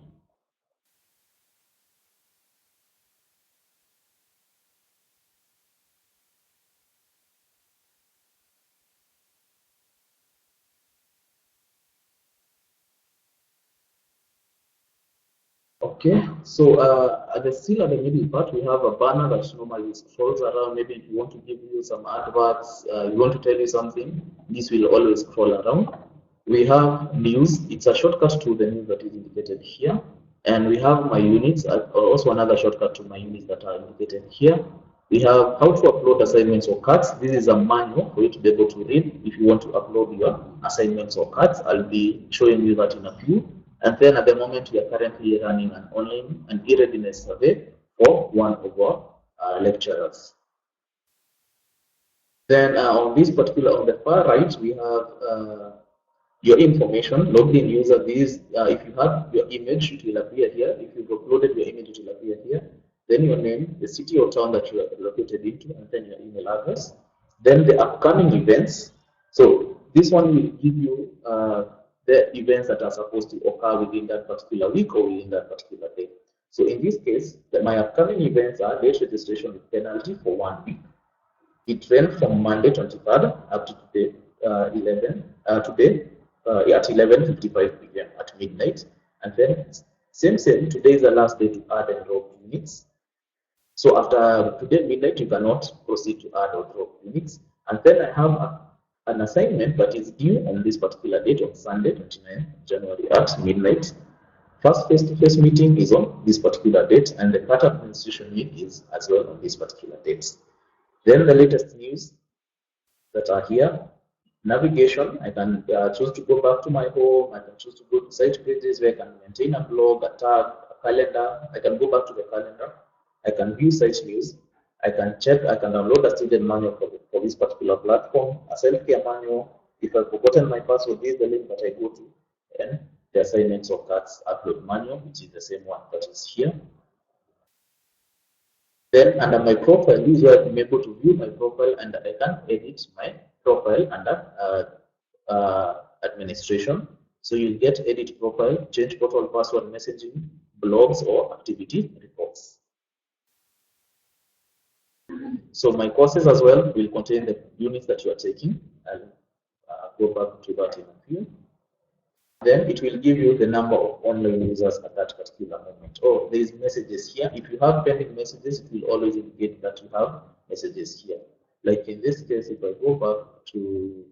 Okay, so still at the middle part, we have a banner that normally scrolls around. Maybe if you want to give you some adverts, you want to tell you something, this will always scroll around. We have news. It's a shortcut to the news that is indicated here. And we have my units, also another shortcut to my units that are indicated here. We have how to upload assignments or cards. This is a manual for you to be able to read if you want to upload your assignments or cards. I'll be showing you that in a few. And then at the moment, we are currently running an online and e-readiness survey for one of our lecturers. Then on this particular, on the far right, we have your information, logged in user. If you have your image, it will appear here. If you've uploaded your image, it will appear here. Then your name, the city or town that you are located into, and then your email address. Then the upcoming events. So this one will give you the events that are supposed to occur within that particular week or within that particular day. So in this case, my upcoming events are late registration with penalty for 1 week. It ran from Monday 23rd up to today, 11 today at 11:55 p.m. at midnight, and then same today is the last day to add and drop units. So after today midnight, you cannot proceed to add or drop units. And then I have an assignment that is due on this particular date on Sunday, 29th January at midnight. First face-to-face meeting is on this particular date, and the cut administration meeting is as well on this particular date. Then the latest news that are here. Navigation, I can choose to go back to my home. I can choose to go to site pages where I can maintain a blog, a tag, a calendar. I can go back to the calendar. I can view site news. I can check, I can download a student manual for this particular platform, a self-care manual. If I've forgotten my password, this is the link that I go to. And the assignments or cards upload manual, which is the same one that is here. Then under my profile, this is where I'm able to view my profile, and I can edit my profile under administration. So you'll get edit profile, change portal password messaging, blogs, or activity reports. So my courses as well will contain the units that you are taking. I'll go back to that in a few. Then it will give you the number of online users at that particular moment. Oh, there is messages here. If you have pending messages, it will always indicate that you have messages here. Like in this case, if I go back to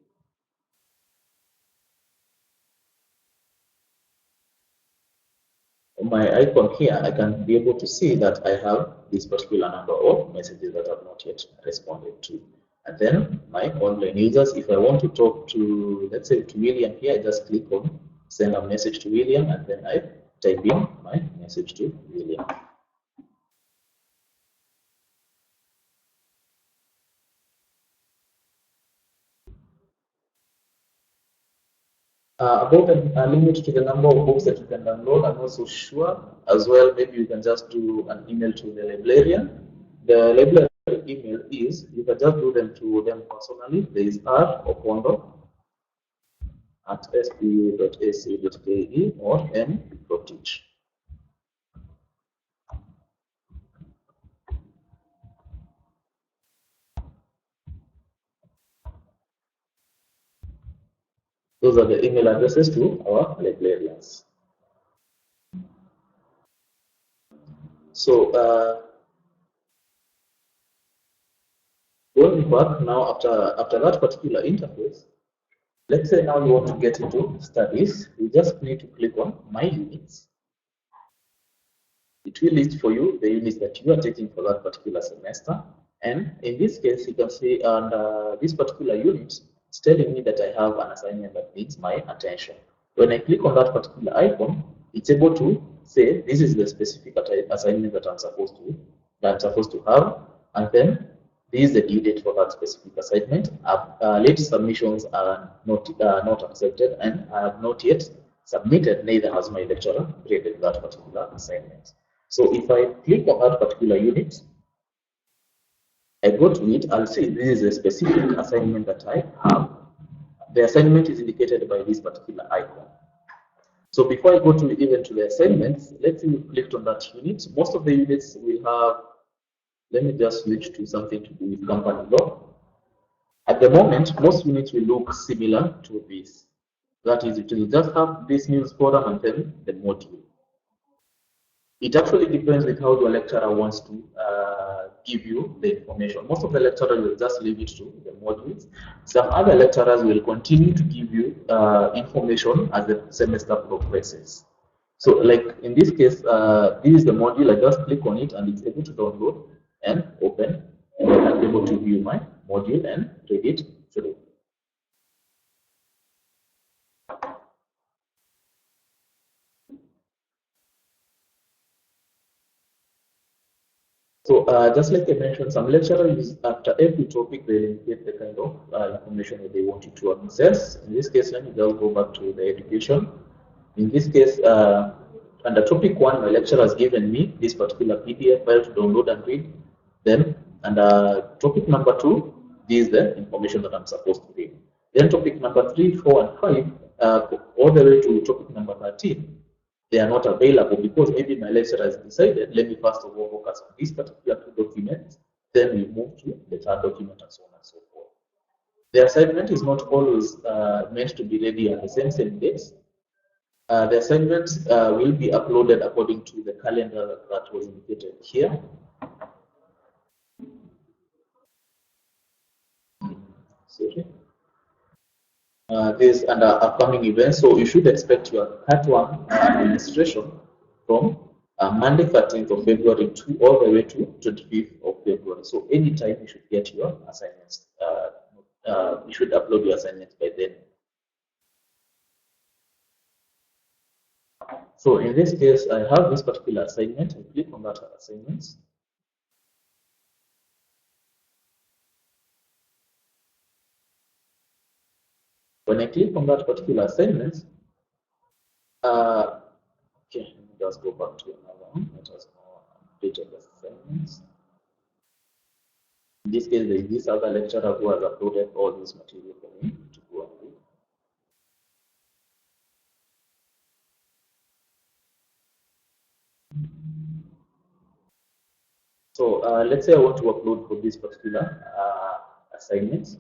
my icon here, I can be able to see that I have this particular number of messages that I have not yet responded to. And then my online users, if I want to talk to, let's say, to William here, I just click on send a message to William, and then I type in my message to William. About a limit to the number of books that you can download, I'm not so sure. As well, maybe you can just do an email to the librarian. The librarian email is, you can just do them to them personally. There is r.opondo@spu.ac.ke or m.teach. Those are the email addresses to our librarians. So going back now after that particular interface, let's say now you want to get into studies, you just need to click on My Units. It will list for you the units that you are taking for that particular semester. And in this case, you can see under this particular unit, it's telling me that I have an assignment that needs my attention. When I click on that particular icon, it's able to say this is the specific assignment that I'm supposed to have, and then this is the due date for that specific assignment. Late submissions are not accepted, and I have not yet submitted, neither has my lecturer graded that particular assignment. So if I click on that particular unit, I go to it, I'll see this is a specific assignment that I have. The assignment is indicated by this particular icon. So before I go to even to the assignments, let's say you clicked on that unit. Most of the units will have, let me just switch to something to do with company law. At the moment, most units will look similar to this. That is, it will just have this news forum and then the module. It actually depends with how your lecturer wants to give you the information. Most of the lecturers will just leave it to the modules. Some other lecturers will continue to give you information as the semester progresses. So like in this case, this is the module. I just click on it and it's able to download and open, and then I'm able to view my module and read it through. So just like I mentioned, some lecturers, after every topic, they indicate the kind of information that they want you to access. In this case, let me just go back to the education. In this case, under topic 1, my lecturer has given me this particular PDF file to download and read. Then under topic number 2, this is the information that I'm supposed to read. Then topic number 3, 4, and 5, all the way to topic number 13, they are not available because maybe my lecturer has decided, let me first of all focus on this particular 2 documents, then we move to the 3rd document and so on and so forth. The assignment is not always meant to be ready on the same dates. The assignments will be uploaded according to the calendar that was indicated here. Sorry. This under upcoming events, so you should expect your part 1 administration from Monday 13th of February to all the way to 25th of February. So anytime you should get your assignments. You should upload your assignments by then. So in this case, I have this particular assignment. I click on that assignment. When I click on that particular assignment, okay, let me just go back to another one. Let us update the assignments. In this case, there is this other lecturer who has uploaded all this material for me to go and read. So let's say I want to upload for this particular assignment.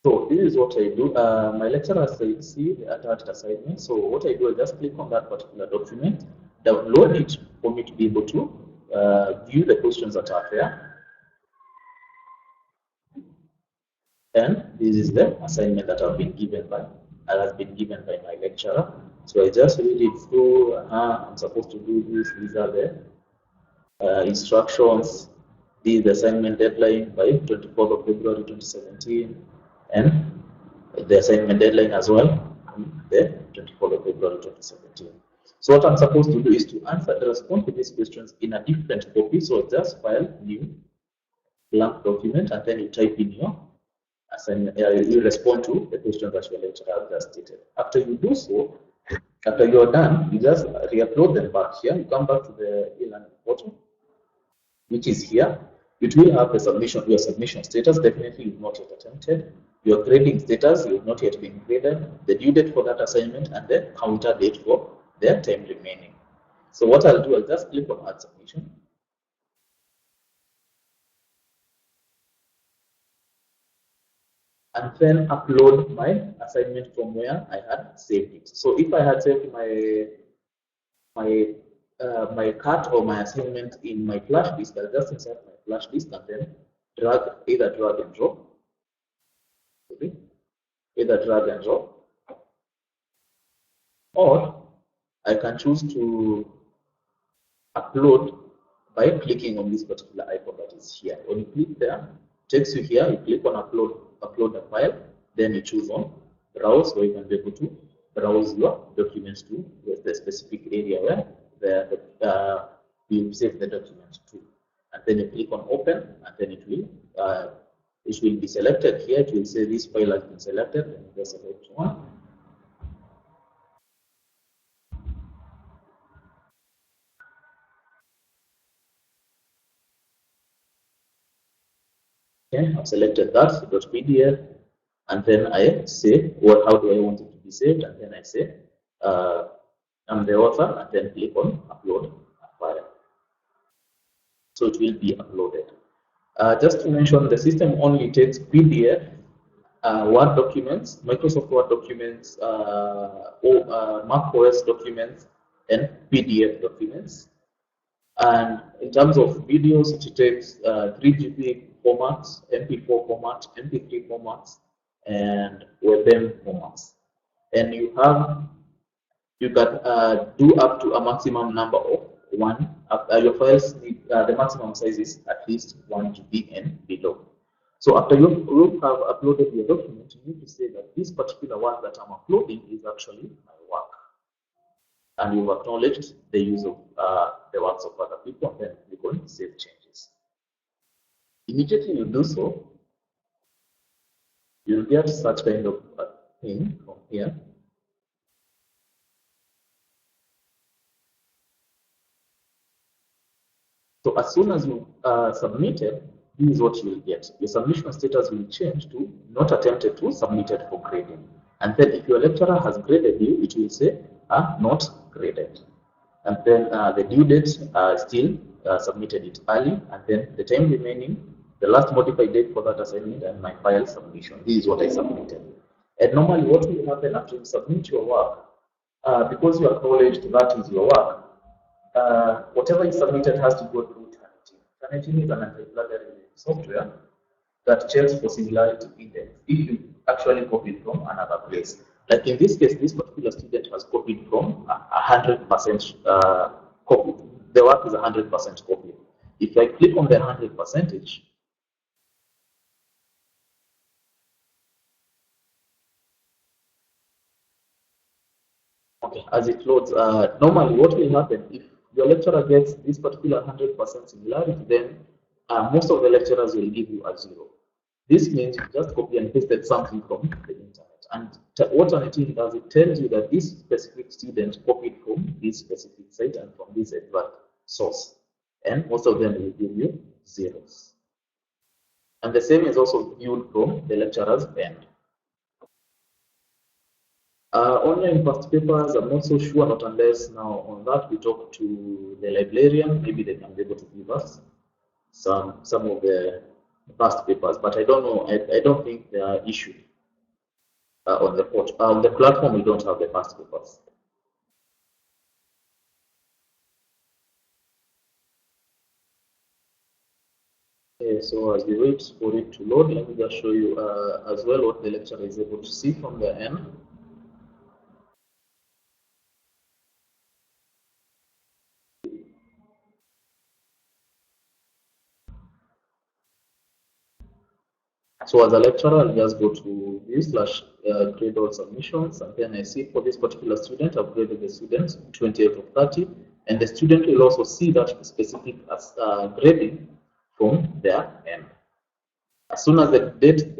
So this is what I do. My lecturer says, see the attached assignment. So what I do, I just click on that particular document, download it for me to be able to view the questions that are there. And this is the assignment that has been given by my lecturer. So I just read it through. I'm supposed to do this. These are the instructions. This is the assignment deadline by 24th of February 2017, and the assignment deadline as well, the 24th of February 2017. So what I'm supposed to do is to respond to these questions in a different copy. So just file new blank document, and then you type in your assignment. You respond to the questions that your lecturer has just stated. After you do so, after you're done, you just re-upload them back here. You come back to the e-learning portal, which is here. It will have the submission, your submission status. Definitely you've not yet attempted. Your grading status, you've not yet been graded. The due date for that assignment and the counter date for the time remaining. So what I'll do, I'll just click on add submission. and then upload my assignment from where I had saved it. So if I had saved my my cut or my assignment in my flash disk, I'll just insert my flash disk and then either drag and drop, okay? Either drag and drop, or I can choose to upload by clicking on this particular icon that is here. When you click there, it takes you here, you click on upload the file, then you choose on browse, so you can be able to browse your documents to the specific area where you save the document to. And then you click on open, and then it will be selected here. It will say this file has been selected, and you just select one. Okay, I've selected that .pdf, and then I say how do I want it to be saved, and then I say I'm the author, and then click on upload file. So it will be uploaded. Just to mention, the system only takes PDF, Word documents, Microsoft Word documents, or Mac OS documents, and PDF documents. And in terms of videos, it takes 3GP formats, MP4 format, MP3 formats, and WebM formats. And you can do up to a maximum number of one. Your files need the maximum size is at least 1 GB and below. So after you have uploaded your document, you need to say that this particular work that I'm uploading is actually my work, and you've acknowledged the use of the works of other people, and then you can save changes. Immediately you do so, you'll get such kind of thing from here. So as soon as you submitted, this is what you will get. Your submission status will change to not attempted to submitted for grading. And then if your lecturer has graded you, it will say not graded. And then the due date still submitted it early, and then the time remaining, the last modified date for that assignment, and my file submission. This is what I submitted. And normally what will happen after you submit your work, because you acknowledged that is your work, whatever is submitted has to go through Turnitin. Turnitin is an anti-plagiarism software that checks for similarity index if you actually copied from another place. Like in this case, this particular student has copied from 100% copy. The work is 100% copied. If I click on the 100%, okay, as it loads, normally what will happen if your lecturer gets this particular 100% similarity, then most of the lecturers will give you a 0. This means you just copy and pasted something from the internet. And what Turnitin does, it tells you that this specific student copied from this specific site and from this exact source. And most of them will give you zeros. And the same is also viewed from the lecturer's end. Online past papers, I'm not so sure, not unless now on that we talk to the librarian, maybe they can be able to give us some of the past papers, but I don't know. I don't think they are issued on the port. On the platform, we don't have the past papers. Okay, so as we wait for it to load, let me just show you as well what the lecturer is able to see from the end. So as a lecturer, I'll just go to view/grade all submissions, and then I see for this particular student, I've graded the student 28 of 30, and the student will also see that specific grading from their end. As soon as the date,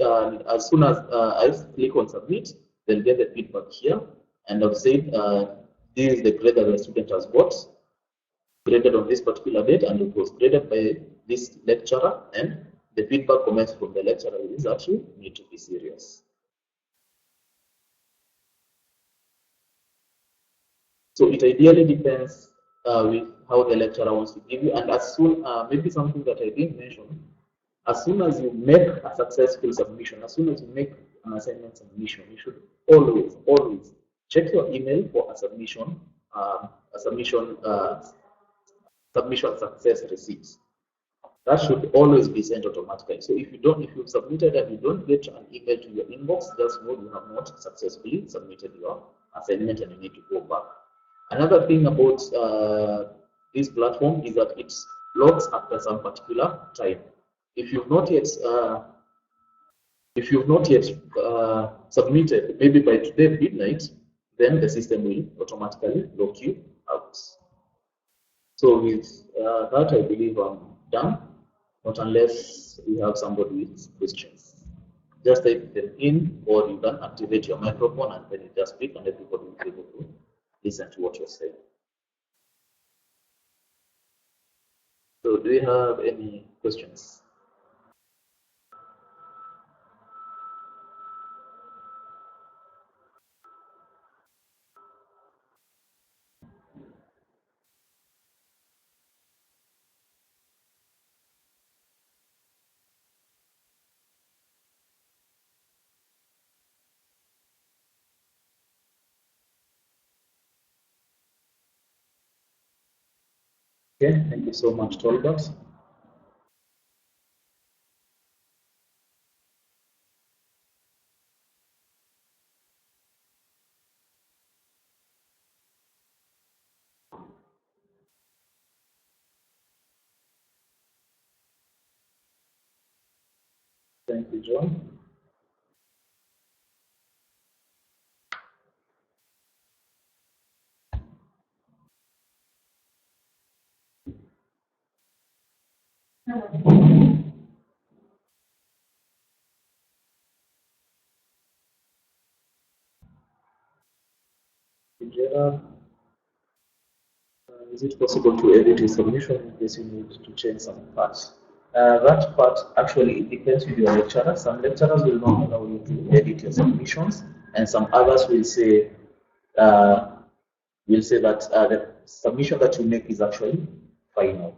as soon as I click on submit, they'll get the feedback here, and I've said this is the grade that the student has got, graded on this particular date, and it was graded by this lecturer, and the feedback comments from the lecturer is that you need to be serious. So it ideally depends with how the lecturer wants to give you, and as soon, maybe something that I didn't mention, as soon as you make a successful submission, as soon as you make an assignment submission, you should always check your email for a submission, a submission, submission success receipts. That should always be sent automatically. So if you've submitted and you don't get an email to your inbox, just know you have not successfully submitted your assignment and you need to go back. Another thing about this platform is that it logs after some particular time. If you've not yet submitted, maybe by today midnight, then the system will automatically log you out. So with that, I believe I'm done, not unless we have somebody with questions. Just type them in, or you can activate your microphone and then you just speak and everybody will be able to listen to what you're saying. So do you have any questions? Okay, thank you so much, Tolbert. Thank you, John. Gerard, is it possible to edit a submission in case you need to change some parts? That part actually it depends with your lecturer. Some lecturers will not allow you to edit your submissions, and some others uh, will say that the submission that you make is actually final.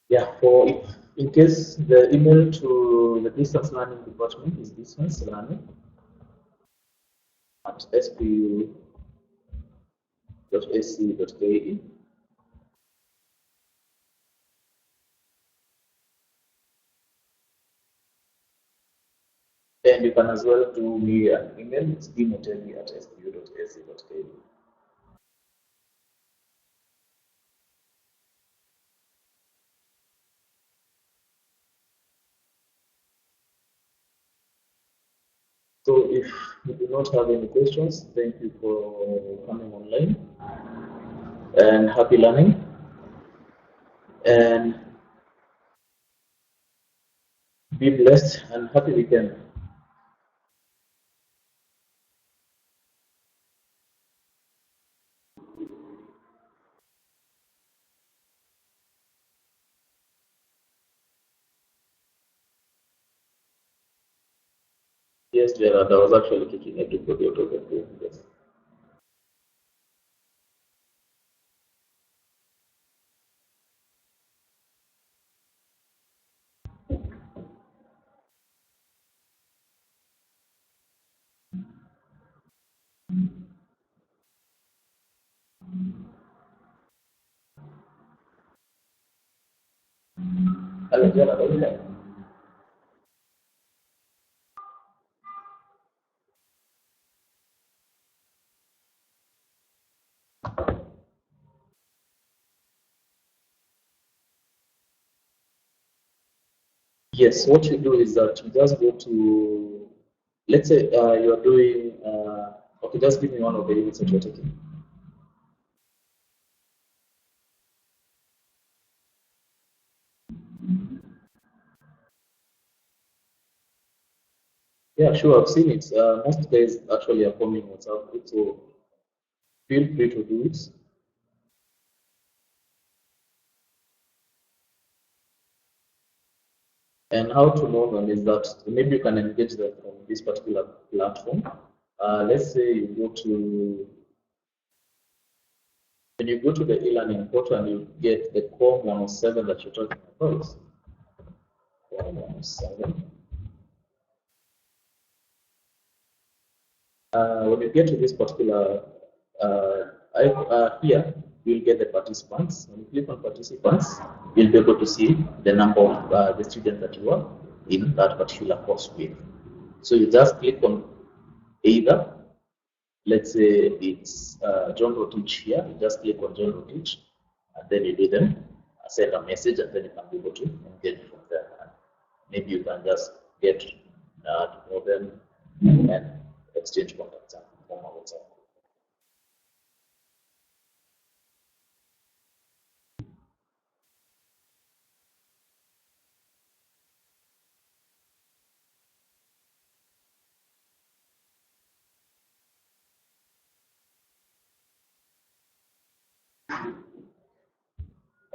Yeah, for if in case the email to the distance learning department is distance learning at spu.ac.ke. And you can as well do me an email, it's dmotelli@spu.ac.ke. So if you do not have any questions, thank you for coming online and happy learning. And be blessed and happy weekend. Yes, Gerard, I was actually kicking everybody out of the room. Yes. Hello, Gerard, are you there? Yes, what you do is that you just go to, let's say you are doing, okay, just give me one of the units that you're taking. Yeah, sure, I've seen it. Most guys actually are forming WhatsApp group, so feel free to do it. And how to know them is that maybe you can engage them from this particular platform. Let's say you go to When you go to the e-learning portal and you get the Core 107 that you're talking about, Core 107. When you get to this particular here, you'll get the participants. When you click on participants, you'll be able to see the number of the students that you are in that particular course with. So you just click on either, let's say it's John Rotich here, you just click on John Rotich, and then you do them, send a message, and then you can be able to engage from there. And maybe you can just get to know them and exchange contacts from our WhatsApp.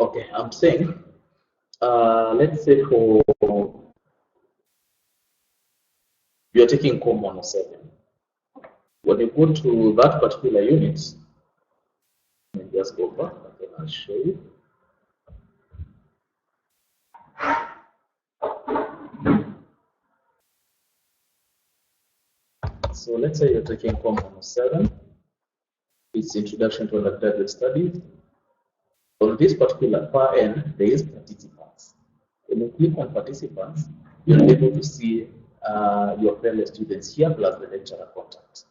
Okay, I'm saying, let's say for you're taking COM 107. When you go to that particular unit, let me just go back and then I'll show you. So let's say you're taking COM 107. It's Introduction to Undergraduate Studies. On this particular far end, there is participants. When you click on participants, you'll be able to see your fellow students here plus the lecturer contact.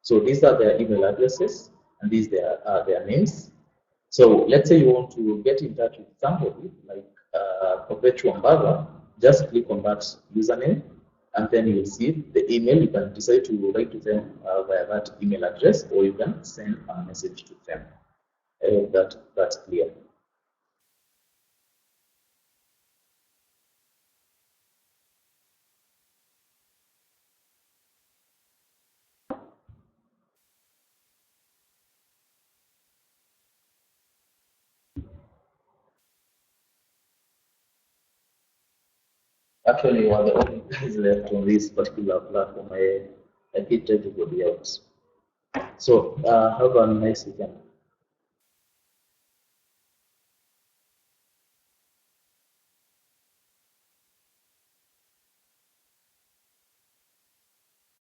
So these are their email addresses and these are their names. So let's say you want to get in touch with somebody like Perpetual Mbaga, just click on that username and then you will see the email. You can decide to write to them via that email address or you can send a message to them. I hope that's clear. Actually, you are the only guys left on this particular platform. I kicked everybody out. So, have a nice weekend.